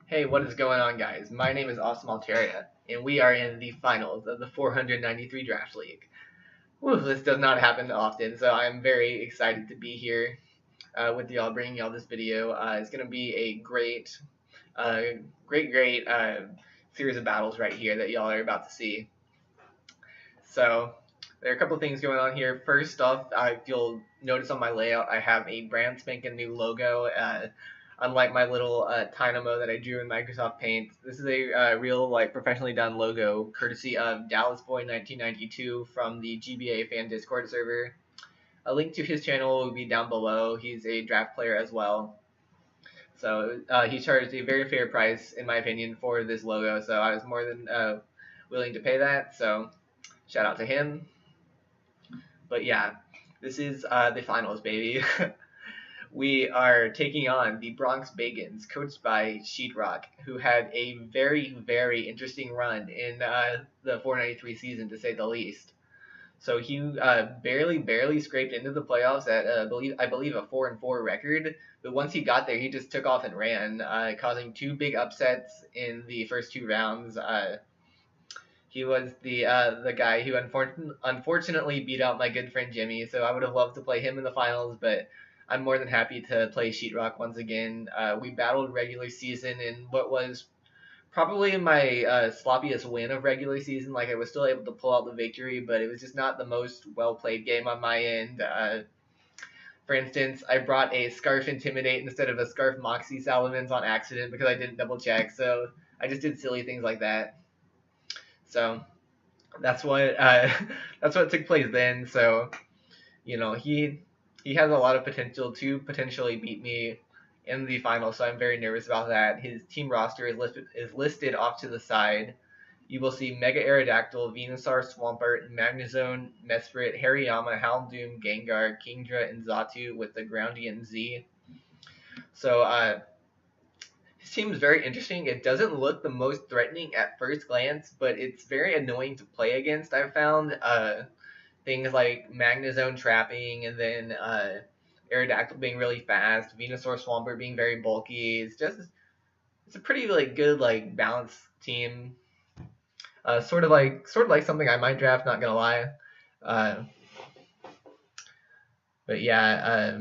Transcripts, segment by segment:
Hey, what is going on, guys? My name is Awesome Alteria, and we are in the finals of the 493 Draft League. Woo, this does not happen often, so I'm very excited to be here with y'all, bringing y'all this video. It's going to be a uh, great series of battles right here that y'all are about to see. So, there are a couple of things going on here. First off, if you'll notice on my layout, I have a brand spanking new logo. Unlike my little Tynamo that I drew in Microsoft Paint, this is a real, professionally done logo, courtesy of Dallas Boy 1992 from the GBA fan Discord server. A link to his channel will be down below. He's a draft player as well. So he charged a very fair price, in my opinion, for this logo. So I was more than willing to pay that. So shout out to him. But yeah, this is the finals, baby. We are taking on the Bronx Bagons, coached by Sheetrock, who had a very, very interesting run in the 493 season, to say the least. So he barely scraped into the playoffs at I believe a 4-4 record. But once he got there, he just took off and ran, causing two big upsets in the first two rounds. He was the guy who unfortunately beat out my good friend Jimmy. So I would have loved to play him in the finals, but I'm more than happy to play Sheetrock once again. We battled regular season in what was probably my sloppiest win of regular season. Like, I was still able to pull out the victory, but it was just not the most well-played game on my end. For instance, I brought a Scarf Intimidate instead of a Scarf Moxie Salamence on accident because I didn't double check, so I just did silly things like that. So that's what that's what took place then. So, he has a lot of potential to potentially beat me in the final, so I'm very nervous about that. His team roster is listed off to the side. You will see Mega Aerodactyl, Venusaur, Swampert, Magnezone, Mesprit, Hariyama, Houndoom, Gengar, Kingdra, and Xatu with the Groundian Z. So his team is very interesting. It doesn't look the most threatening at first glance, but it's very annoying to play against, I've found. Things like Magnezone trapping, and then Aerodactyl being really fast, Venusaur Swampert being very bulky. It's a pretty good balanced team. Sort of like something I might draft, not gonna lie. But yeah,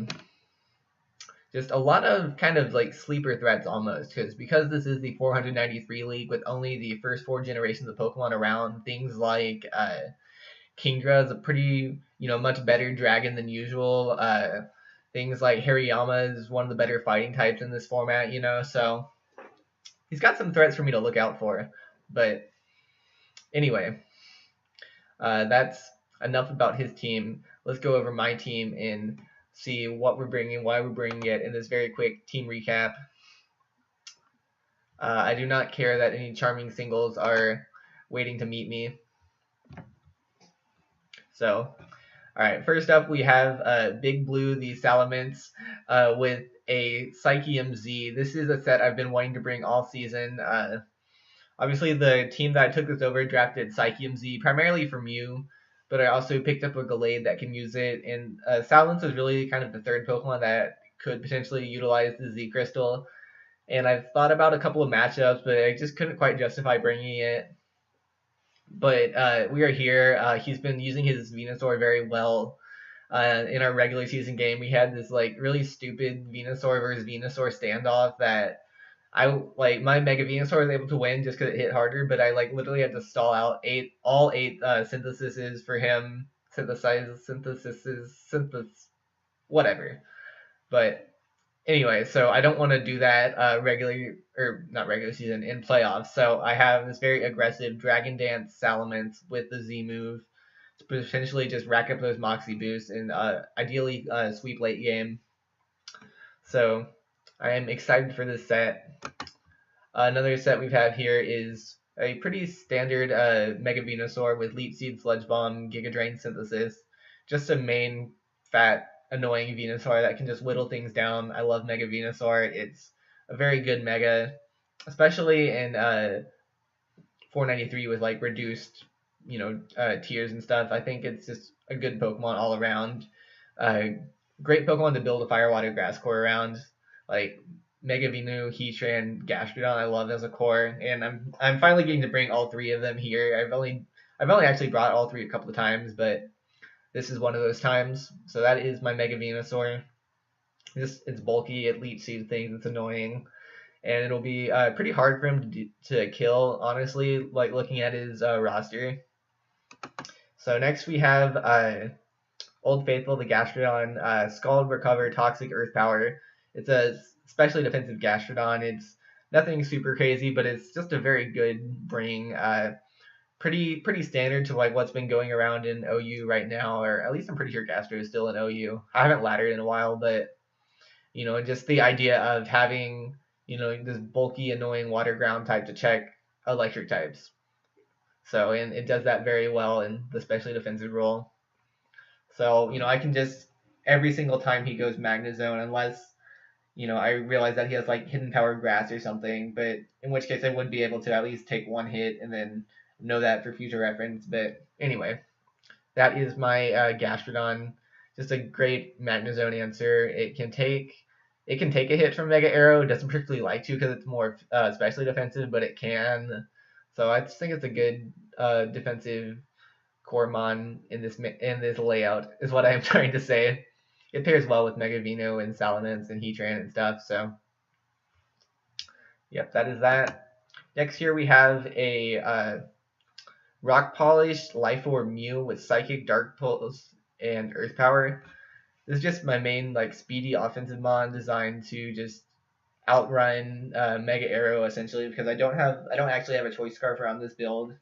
just a lot of kind of like sleeper threats almost, because this is the 493 league with only the first 4 generations of Pokemon around. Things like Kingdra is a pretty, much better dragon than usual. Things like Hariyama is one of the better fighting types in this format, so he's got some threats for me to look out for. But anyway, that's enough about his team. Let's go over my team and see what we're bringing, why we're bringing it in this very quick team recap. I do not care that any charming singles are waiting to meet me. So, alright, first up we have Big Blue, the Salamence, with a Psychium Z. This is a set I've been wanting to bring all season. Obviously, the team that I took this over drafted Psychium Z primarily for Mew, but I also picked up a Gallade that can use it, and Salamence was really kind of the third Pokemon that could potentially utilize the Z Crystal. And I've thought about a couple of matchups, but I just couldn't quite justify bringing it. But we are here. He's been using his Venusaur very well. In our regular season game, we had this really stupid Venusaur versus Venusaur standoff that my Mega Venusaur was able to win just because it hit harder, but I literally had to stall out all eight syntheses for him, whatever. But anyway, so I don't want to do that not regular season, in playoffs. So I have this very aggressive Dragon Dance Salamence with the Z move to potentially just rack up those Moxie boosts and ideally sweep late game. So I am excited for this set. Another set we have here is a pretty standard Mega Venusaur with Leech Seed, Sludge Bomb, Giga Drain Synthesis. Just a main fat annoying Venusaur that can just whittle things down. I love Mega Venusaur. It's a very good Mega, especially in 493 with reduced, tiers and stuff. I think it's just a good Pokemon all around. Great Pokemon to build a Fire Water Grass Core around. Mega Venu, Heatran, Gastrodon I love as a core, and I'm finally getting to bring all three of them here. I've only actually brought all three a couple of times, but this is one of those times. So that is my Mega Venusaur. It's bulky, it leech seed things, it's annoying, and it'll be pretty hard for him to kill, honestly, like looking at his roster. So next we have Old Faithful, the Gastrodon, Scald, Recover, Toxic, Earth Power. It's a specially defensive Gastrodon. It's nothing super crazy, but it's just a very good bring. Pretty standard to like what's been going around in OU right now, or at least I'm pretty sure Gastro is still in OU. I haven't laddered in a while, but just the idea of having this bulky, annoying water ground type to check electric types. So and it does that very well in the specially defensive role. So I can just every single time he goes Magnezone, unless I realize that he has like hidden power grass or something, but in which case I would be able to at least take one hit and then know that for future reference. But anyway, that is my Gastrodon. Just a great Magnezone answer. It can take a hit from Mega Arrow. It doesn't particularly like to because it's more specially defensive, but it can. So I just think it's a good defensive Coremon in this layout is what I'm trying to say. It pairs well with Mega Veno and Salamence and Heatran and stuff. So yep, that is that. Next here we have a Rock Polished Life Orb Mew with Psychic, Dark Pulse, and Earth Power. This is just my main like speedy offensive mon designed to just outrun Mega Arrow essentially, because I don't actually have a choice scarf around this build.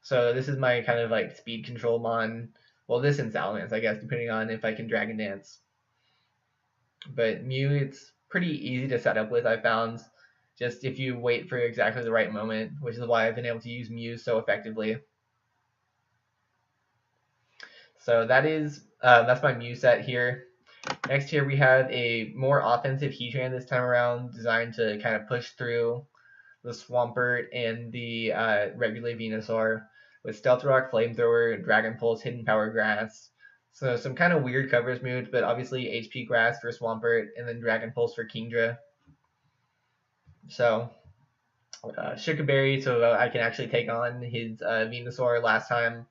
So this is my kind of like speed control mon. Well, this and Salamence, I guess, depending on if I can Dragon Dance. But Mew, it's pretty easy to set up with, I found. Just if you wait for exactly the right moment, which is why I've been able to use Mew so effectively. So that's my Mew set here. Next here we have a more offensive Heatran this time around, designed to kind of push through the Swampert and the regular Venusaur with Stealth Rock, Flamethrower, Dragon Pulse, Hidden Power Grass. So some kind of weird coverage moves, but obviously HP Grass for Swampert and then Dragon Pulse for Kingdra. So Sugar Berry, so I can actually take on his Venusaur last time,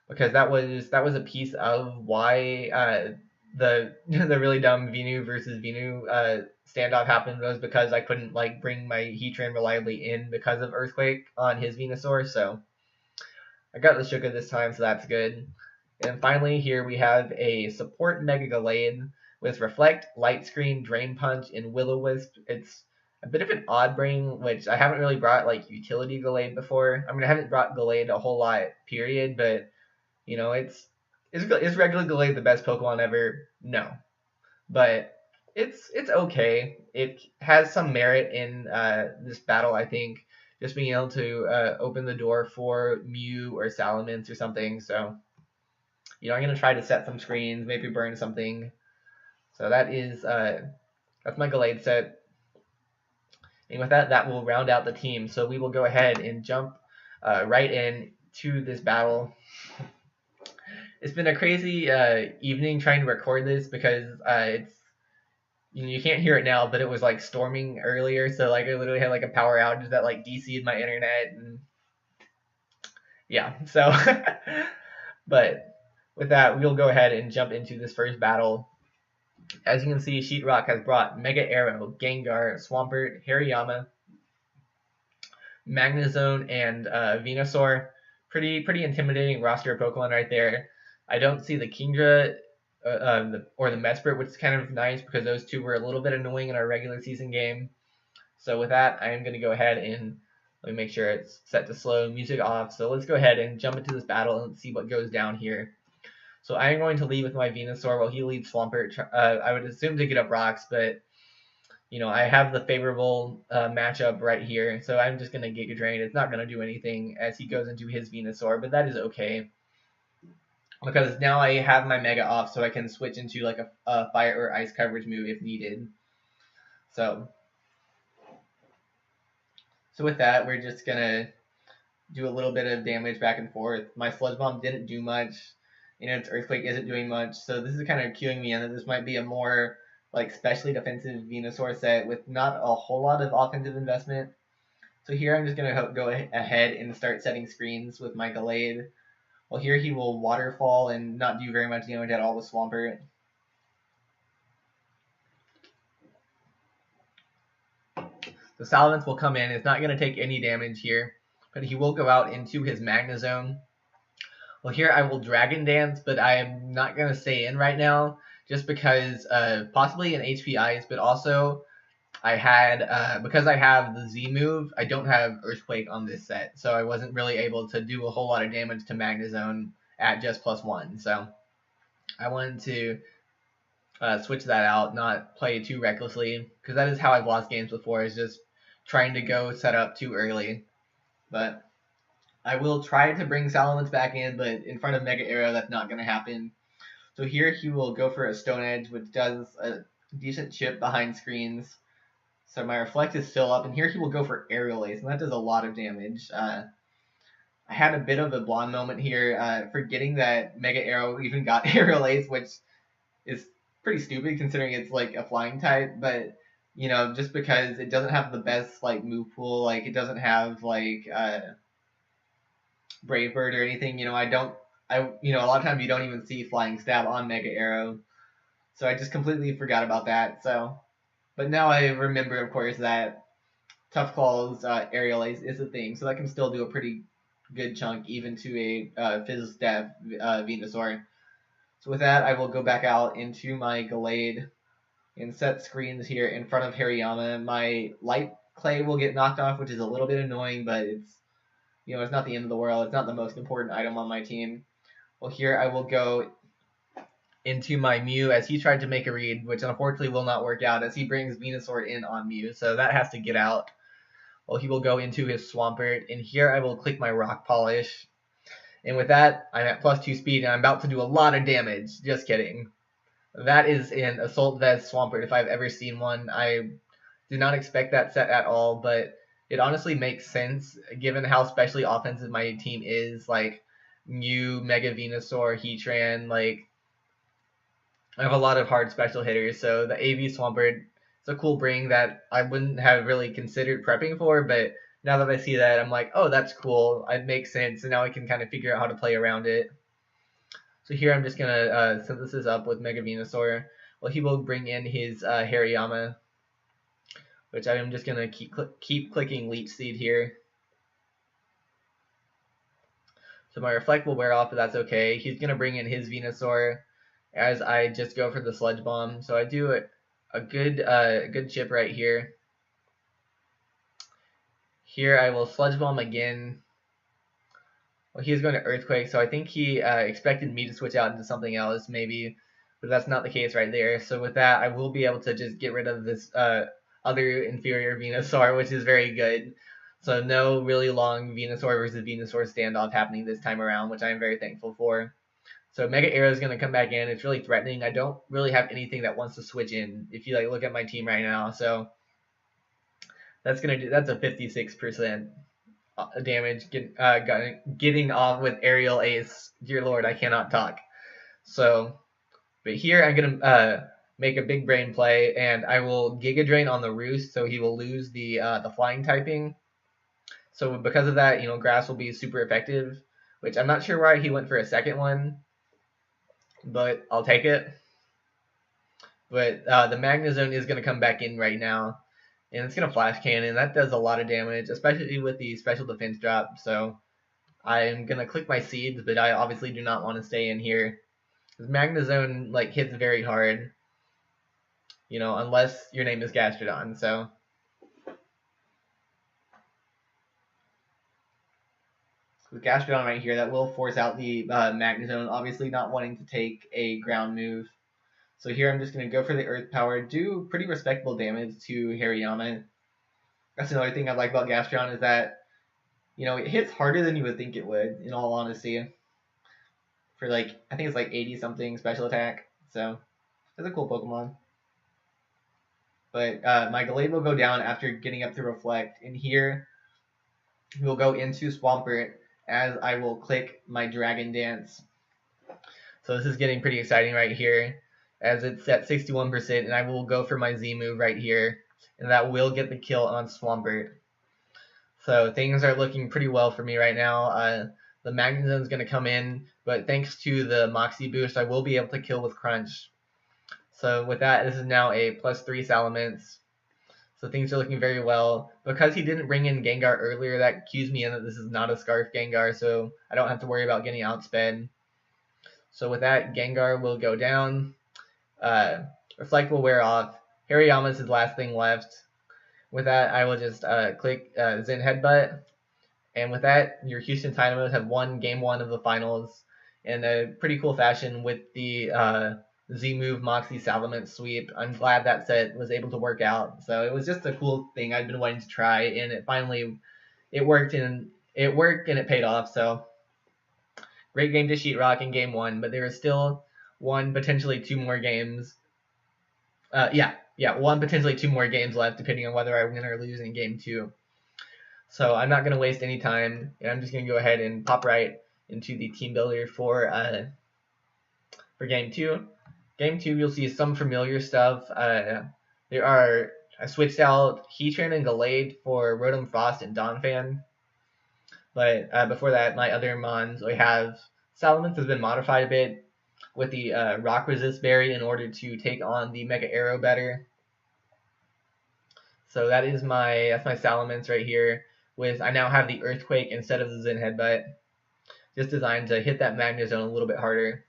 because that was a piece of why the really dumb Venu versus Venu standoff happened, was because I couldn't like bring my Heatran reliably in because of Earthquake on his Venusaur. So I got the Shuka this time, so that's good. And finally here we have a support Mega Gallade with Reflect, Light Screen, Drain Punch, and Will-O-Wisp. It's a bit of an odd bring, which I haven't really brought like utility Gallade before. I mean, I haven't brought Gallade a whole lot, period, but is regular Gallade the best Pokemon ever? No. But it's okay. It has some merit in this battle, I think. Just being able to open the door for Mew or Salamence or something. So, I'm going to try to set some screens, maybe burn something. So that's my Gallade set. And with that will round out the team. So we will go ahead and jump right in to this battle. It's been a crazy evening trying to record this because it's you can't hear it now, but it was like storming earlier, so like I literally had like a power outage that like DC'd my internet, and yeah. So, but with that, we'll go ahead and jump into this first battle. As you can see, Sheetrock has brought Mega Arrow, Gengar, Swampert, Hariyama, Magnezone, and Venusaur. Pretty intimidating roster of Pokemon right there. I don't see the Kingdra or the Mesprit, which is kind of nice because those two were a little bit annoying in our regular season game. So with that, I am going to go ahead and let me make sure it's set to slow, music off. So let's go ahead and jump into this battle and see what goes down here. So I am going to lead with my Venusaur while he leads Swampert. I would assume to get up rocks, but I have the favorable matchup right here. So I'm just going to Giga Drain. It's not going to do anything as he goes into his Venusaur, but that is okay, because now I have my Mega off, so I can switch into like a Fire or Ice coverage move if needed. So with that, we're just going to do a little bit of damage back and forth. My Sludge Bomb didn't do much. Its Earthquake isn't doing much, so this is kind of cueing me in that this might be a more like specially defensive Venusaur set with not a whole lot of offensive investment. So here I'm just going to go ahead and start setting screens with my Gallade. Well, here he will Waterfall and not do very much damage at all with Swampert. The Salamence will come in. It's not going to take any damage here, but he will go out into his Magnezone. Well, here I will Dragon Dance, but I am not going to stay in right now just because possibly an HP Ice, but also I had, because I have the Z move, I don't have Earthquake on this set, so I wasn't really able to do a whole lot of damage to Magnezone at just +1. So I wanted to switch that out, not play too recklessly, because that is how I've lost games before, is just trying to go set up too early. But I will try to bring Salamence back in, but in front of Mega Arrow, that's not going to happen. So here he will go for a Stone Edge, which does a decent chip behind screens. So my Reflect is still up, and here he will go for Aerial Ace, and that does a lot of damage. I had a bit of a blonde moment here, forgetting that Mega Arrow even got Aerial Ace, which is pretty stupid considering it's like a flying type, but you know, just because it doesn't have the best like move pool, like it doesn't have like Brave Bird or anything, you know, a lot of times you don't even see Flying Stab on Mega Arrow, so I just completely forgot about that. So, but now I remember, of course, that Tough Claw's Aerial Ace is a thing, so that can still do a pretty good chunk even to a Fizz Stab Venusaur. So with that, I will go back out into my Gallade and set screens here in front of Hariyama. My Light Clay will get knocked off, which is a little bit annoying, but it's, you know, it's not the end of the world. It's not the most important item on my team. Well, here I will go into my Mew as he tried to make a read, which unfortunately will not work out as he brings Venusaur in on Mew, so that has to get out. Well, he will go into his Swampert, and here I will click my Rock Polish. And with that, I'm at +2 speed, and I'm about to do a lot of damage. Just kidding. That is an Assault Vest Swampert if I've ever seen one. I did not expect that set at all, but it honestly makes sense given how specially offensive my team is. Like, Mew, Mega Venusaur, Heatran, like, I have a lot of hard special hitters, so the AV Swampert is a cool bring that I wouldn't have really considered prepping for, but now that I see that, I'm like, oh, that's cool. It makes sense, and now I can kind of figure out how to play around it. So here I'm just going to synthesis up with Mega Venusaur. Well, he will bring in his Hariyama, which I'm just going to keep clicking Leech Seed here. So my Reflect will wear off, but that's okay. He's going to bring in his Venusaur as I just go for the Sludge Bomb. So I do a good chip right here. Here I will Sludge Bomb again. Well, he's going to Earthquake, so I think he expected me to switch out into something else, maybe, but that's not the case right there. So with that, I will be able to just get rid of this other inferior Venusaur, which is very good. So no really long Venusaur versus Venusaur standoff happening this time around, which I am very thankful for. So Mega Arrow is going to come back in. It's really threatening. I don't really have anything that wants to switch in, if you like look at my team right now. So that's a 56% damage getting off with Aerial Ace. Dear Lord, I cannot talk. So, but here I'm gonna make a big brain play, and I will Giga Drain on the Roost, so he will lose the flying typing. So because of that, you know, Grass will be super effective, which I'm not sure why he went for a second one, but I'll take it. But the Magnezone is gonna come back in right now. And it's going to Flash Cannon. That does a lot of damage, especially with the special defense drop. So I'm going to click my Seeds, but I obviously do not want to stay in here. This Magnezone like hits very hard, you know, unless your name is Gastrodon. So with Gastrodon right here, that will force out the Magnezone, obviously not wanting to take a ground move. So here I'm just going to go for the Earth Power, do pretty respectable damage to Hariyama. That's another thing I like about Gastrodon is that, you know, it hits harder than you would think it would, in all honesty. For like, I think it's like 80-something special attack. So, that's a cool Pokemon. But my Gallade will go down after getting up to Reflect. And here, we'll go into Swampert as I will click my Dragon Dance. So this is getting pretty exciting right here, as it's at 61%, and I will go for my Z move right here, and that will get the kill on Swampert. So things are looking pretty well for me right now. The Magnezone is going to come in, but thanks to the Moxie boost, I will be able to kill with Crunch. So with that, this is now a +3 Salamence. So things are looking very well. Because he didn't bring in Gengar earlier, that cues me in that this is not a Scarf Gengar, so I don't have to worry about getting outsped. So with that, Gengar will go down. Reflect will wear off. Hariyama is his last thing left. With that, I will just click Zen Headbutt. And with that, your Houston Tynamos have won Game 1 of the finals in a pretty cool fashion with the Z-Move Moxie Salamence sweep. I'm glad that set was able to work out. So it was just a cool thing I've been wanting to try, and it finally worked, and it paid off. So great game to Sheetrock in Game 1, but there is still one, potentially two more games. One, potentially two more games left, depending on whether I win or lose in Game 2. So I'm not going to waste any time, and I'm just going to go ahead and pop right into the team builder for Game 2. Game 2, you'll see some familiar stuff. I switched out Heatran and Gallade for Rotom, Frost, and Donphan. But before that, my other mons, we have Salamence has been modified a bit with the Rock Resist Berry in order to take on the Mega Arrow better. So that's my Salamence right here. I now have the Earthquake instead of the Zen Headbutt, just designed to hit that Magnezone a little bit harder.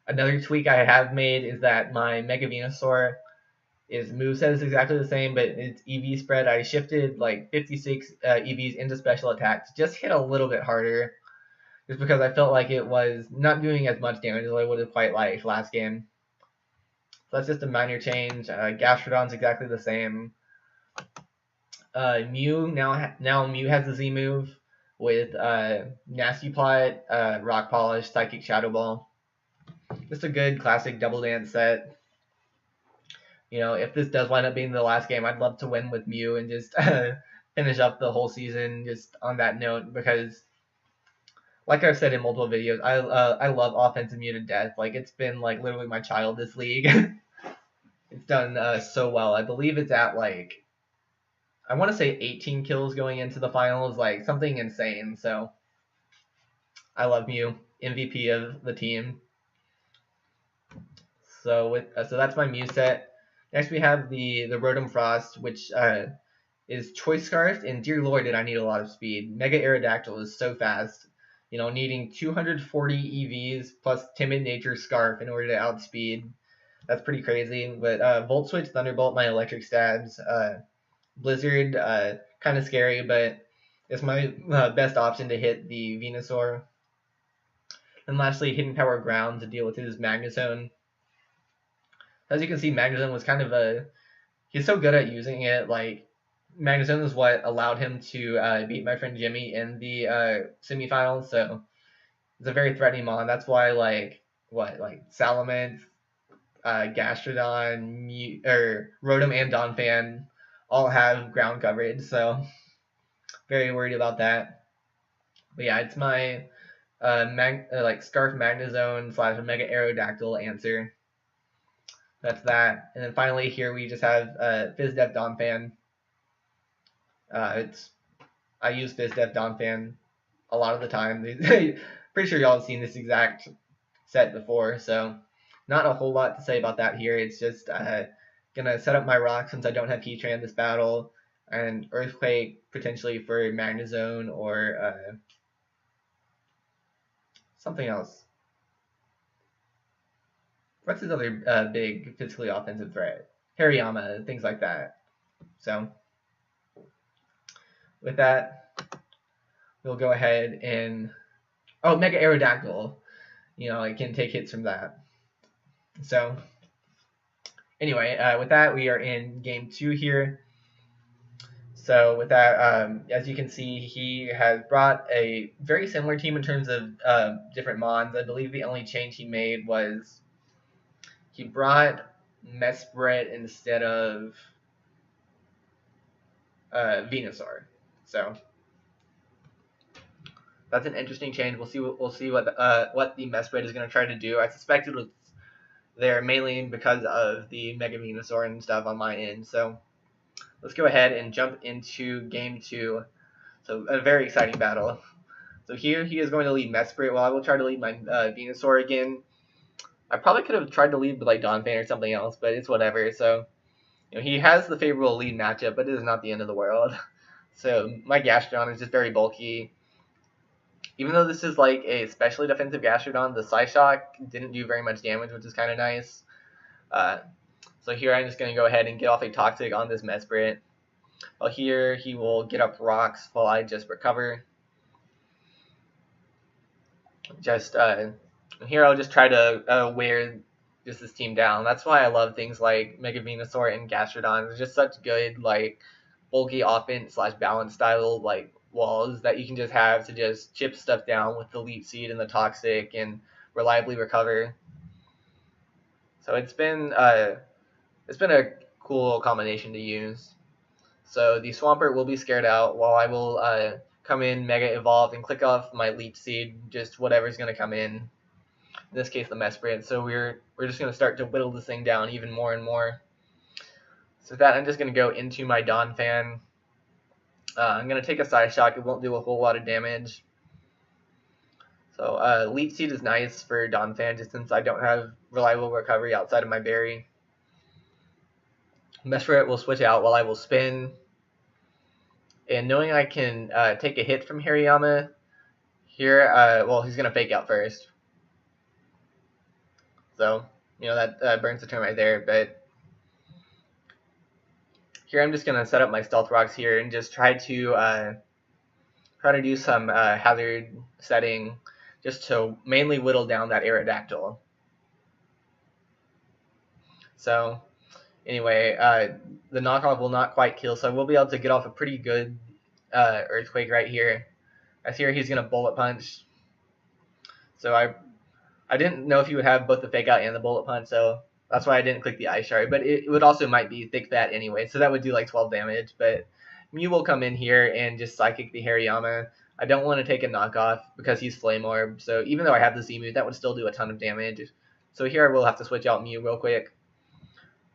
Another tweak I have made is that my Mega Venusaur moveset is exactly the same, but its EV spread, I shifted like 56 EVs into special attack to just hit a little bit harder, just because I felt like it was not doing as much damage as I would have quite liked last game. So that's just a minor change. Gastrodon's exactly the same. Mew now Mew has the Z move with Nasty Plot, Rock Polish, Psychic Shadow Ball. Just a good classic double dance set. You know, if this does wind up being the last game, I'd love to win with Mew and just finish up the whole season just on that note, because like I've said in multiple videos, I love offensive Mew to death. Like, it's been like literally my child, this league. It's done so well. I believe it's at like, I want to say 18 kills going into the finals, like something insane. So I love Mew, MVP of the team. So that's my Mew set. Next we have the Rotom Frost, which is Choice Scarf, and dear lord did I need a lot of speed. Mega Aerodactyl is so fast, you know, needing 240 EVs plus Timid Nature Scarf in order to outspeed. That's pretty crazy. But Volt Switch, Thunderbolt, my electric stabs. Blizzard, kind of scary, but it's my best option to hit the Venusaur. And lastly, Hidden Power Ground to deal with his Magnezone. As you can see, Magnezone was kind of he's so good at using it. Like, Magnezone is what allowed him to beat my friend Jimmy in the semifinals. So it's a very threatening mon. That's why Salamence, Gastrodon, Rotom, and Donphan all have ground coverage. So very worried about that. But yeah, it's my Scarf Magnezone / Mega Aerodactyl answer. That's that. And then finally here we just have FizzDef Donphan. I use FizzDef Donphan a lot of the time. Pretty sure y'all have seen this exact set before, so not a whole lot to say about that here. It's just gonna set up my rock since I don't have Heatran this battle, and Earthquake potentially for Magnezone or something else. What's his other big physically offensive threat? Hariyama, things like that. So with that, we'll go ahead and Mega Aerodactyl. You know, I can take hits from that. So anyway, with that, we are in Game 2 here. So with that, as you can see, he has brought a very similar team in terms of different mons. I believe the only change he made was he brought Mesprit instead of Venusaur. So that's an interesting change. We'll see what the Mesprit is going to try to do. I suspect there mainly because of the Mega Venusaur and stuff on my end. So let's go ahead and jump into game 2. So a very exciting battle. So here he is going to lead Mesprit, while I will try to lead my Venusaur again. I probably could have tried to lead with like Donphan or something else, but it's whatever. So he has the favorable lead matchup, but it is not the end of the world. So my Gastrodon is just very bulky. Even though this is like a specially defensive Gastrodon, the Psyshock didn't do very much damage, which is kind of nice. So here I'm just going to go ahead and get off a Toxic on this Mesprit. Well, here he will get up rocks while I just recover. Here I'll just try to wear just this team down. That's why I love things like Mega Venusaur and Gastrodon. It's just such good like bulky offense / balance style like walls that you can just have to just chip stuff down with the Leech Seed and the Toxic and reliably recover. So it's been a cool combination to use. So the Swampert will be scared out while I will come in Mega Evolve and click off my Leech Seed, just whatever's going to come in. In this case, the Mesprit. So we're just going to start to whittle this thing down even more and more. So with that, I'm just going to go into my Donphan. I'm going to take a Psyshock. It won't do a whole lot of damage. So Leech Seed is nice for Donphan, just since I don't have reliable recovery outside of my berry. Mesprit will switch out while I will spin. And knowing I can take a hit from Hariyama here, well, he's going to fake out first. So, that burns the turn right there. But here I'm just going to set up my Stealth Rocks here and just try to do some hazard setting just to mainly whittle down that Aerodactyl. So, anyway, the knockoff will not quite kill, so I will be able to get off a pretty good Earthquake right here. As here he's going to Bullet Punch. So I didn't know if he would have both the Fake Out and the Bullet Punch, so that's why I didn't click the Ice Shard. But it would also might be Thick Fat anyway, so that would do like 12 damage. But Mew will come in here and just Psychic the Hariyama. I don't want to take a knockoff because he's Flame Orb, so even though I have the Z-Move, that would still do a ton of damage. So here I will have to switch out Mew real quick.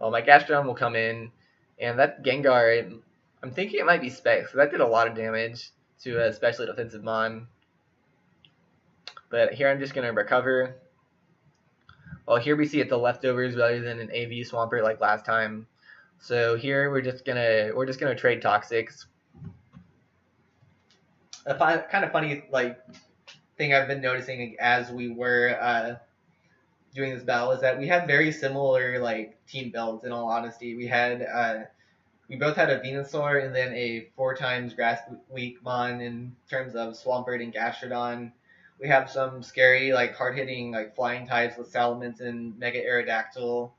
Well, my Gastrodon will come in, and that Gengar, I'm thinking it might be Specs, so that did a lot of damage to a specially defensive Mon. But here I'm just going to recover. Well, here we see it the leftovers rather than an AV Swampert like last time. So here we're just gonna trade Toxics. A kind of funny like thing I've been noticing as we were doing this battle is that we had very similar like team builds. In all honesty, we both had a Venusaur and then a 4x Grass Weak Mon in terms of Swampert and Gastrodon. We have some scary like hard hitting like flying types with Salamence and Mega Aerodactyl.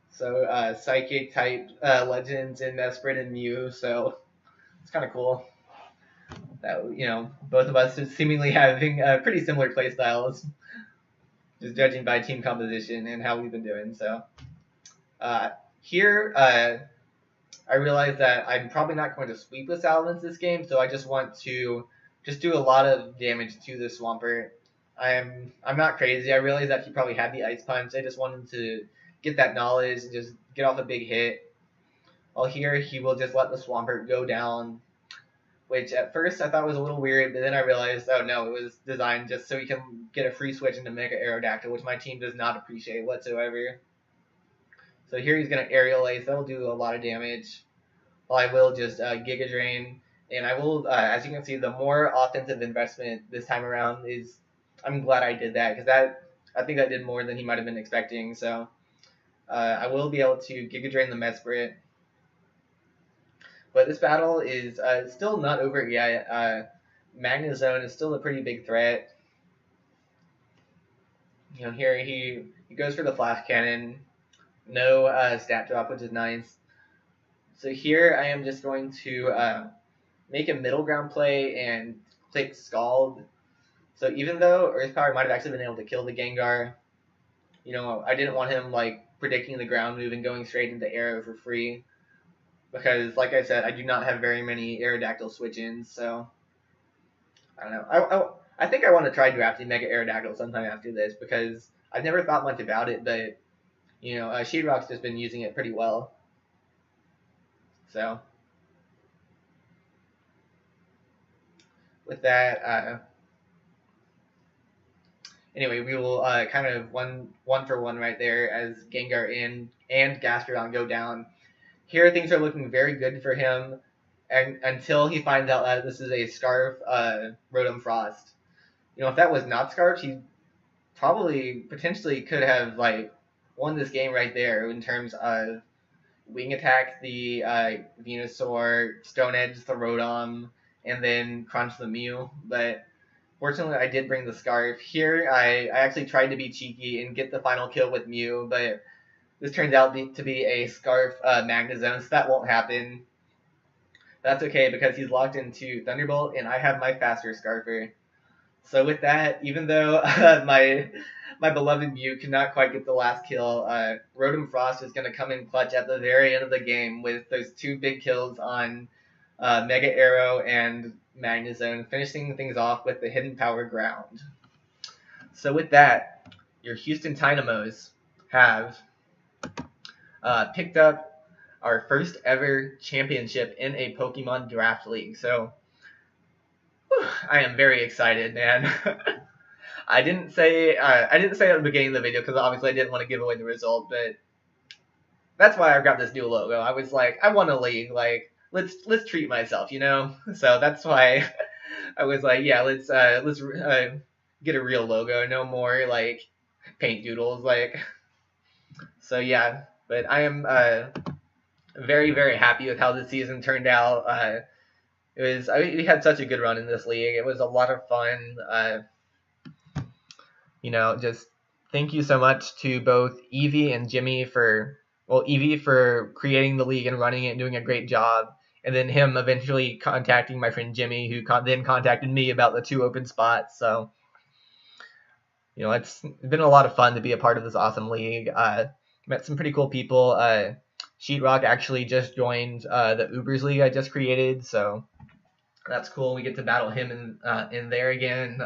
So Psychic type Legends in Mesprit and Mew. So it's kind of cool that both of us are seemingly having pretty similar play styles, just judging by team composition and how we've been doing. So here I realize that I'm probably not going to sweep with Salamence this game, so I just want to do a lot of damage to this Swampert. I'm not crazy. I realize that he probably had the Ice Punch. I just wanted to get that knowledge and just get off a big hit. Well, here he will just let the Swampert go down, which at first I thought was a little weird, but then I realized, oh no, it was designed just so he can get a free switch into Mega Aerodactyl, which my team does not appreciate whatsoever. So here he's going to Aerial Ace. That will do a lot of damage. Well, I will just Giga Drain. And I will, as you can see, the more offensive investment this time around is, I'm glad I did that, because I think that did more than he might have been expecting. So I will be able to Giga Drain the Mesprit. But this battle is still not over yet. Magnezone is still a pretty big threat. Here he goes for the Flash Cannon. No stat drop, which is nice. So here I am just going to make a middle ground play and click Scald. So even though Earth Power might have actually been able to kill the Gengar, I didn't want him like predicting the ground move and going straight into Arrow for free. Because, like I said, I do not have very many Aerodactyl switch-ins, so I don't know. I think I want to try drafting Mega Aerodactyl sometime after this, because I've never thought much about it, but Sheetrock's just been using it pretty well. So with that, anyway, we will kind of one for one right there as Gengar and Gastrodon go down. Here things are looking very good for him, and until he finds out that this is a Scarf Rotom Frost. If that was not Scarf, he probably potentially could have like won this game right there in terms of Wing Attack the Venusaur, Stone Edge the Rotom, and then Crunch the Mew. But fortunately, I did bring the Scarf. Here, I actually tried to be cheeky and get the final kill with Mew, but this turns out to be a Scarf Magnezone, so that won't happen. That's okay because he's locked into Thunderbolt, and I have my faster Scarfer. So with that, even though my beloved Mew could not quite get the last kill, Rotom Frost is going to come in clutch at the very end of the game with those 2 big kills on Mega Arrow and Magnezone, finishing things off with the Hidden Power Ground. So with that, your Houston Tynamos have picked up our first ever championship in a Pokemon Draft League. So I am very excited, man. I didn't say at the beginning of the video because obviously I didn't want to give away the result, but that's why I've got this new logo. I was like, I want a league, like let's treat myself, So that's why I was like, yeah, let's get a real logo, no more like paint doodles, like. So yeah, but I am very, very happy with how the season turned out. We had such a good run in this league. It was a lot of fun. Just thank you so much to both Evie and Jimmy Evie for creating the league and running it and doing a great job, and then him eventually contacting my friend Jimmy, who then contacted me about the 2 open spots. So, it's been a lot of fun to be a part of this awesome league. Met some pretty cool people. Sheetrock actually just joined the Ubers League I just created, so that's cool. We get to battle him in there again.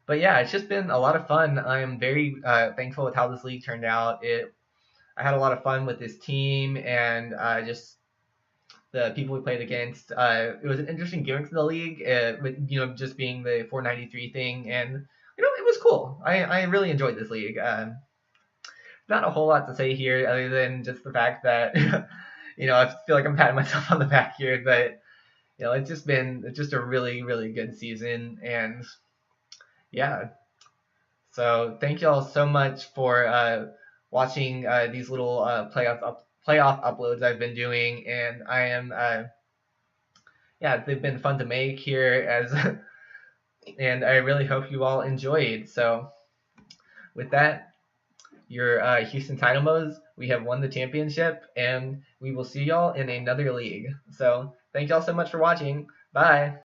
But yeah, it's just been a lot of fun. I am very thankful with how this league turned out. I had a lot of fun with this team and just the people we played against. It was an interesting gimmick to the league, with just being the 493 thing, and it was cool. I really enjoyed this league. Not a whole lot to say here other than just the fact that I feel like I'm patting myself on the back here, but it's just a really, really good season, and yeah. So thank you all so much for watching these little playoff uploads I've been doing, and I am they've been fun to make here and I really hope you all enjoyed. So with that, your Houston Tynamos, we have won the championship, and we will see y'all in another league. So thank y'all so much for watching. Bye.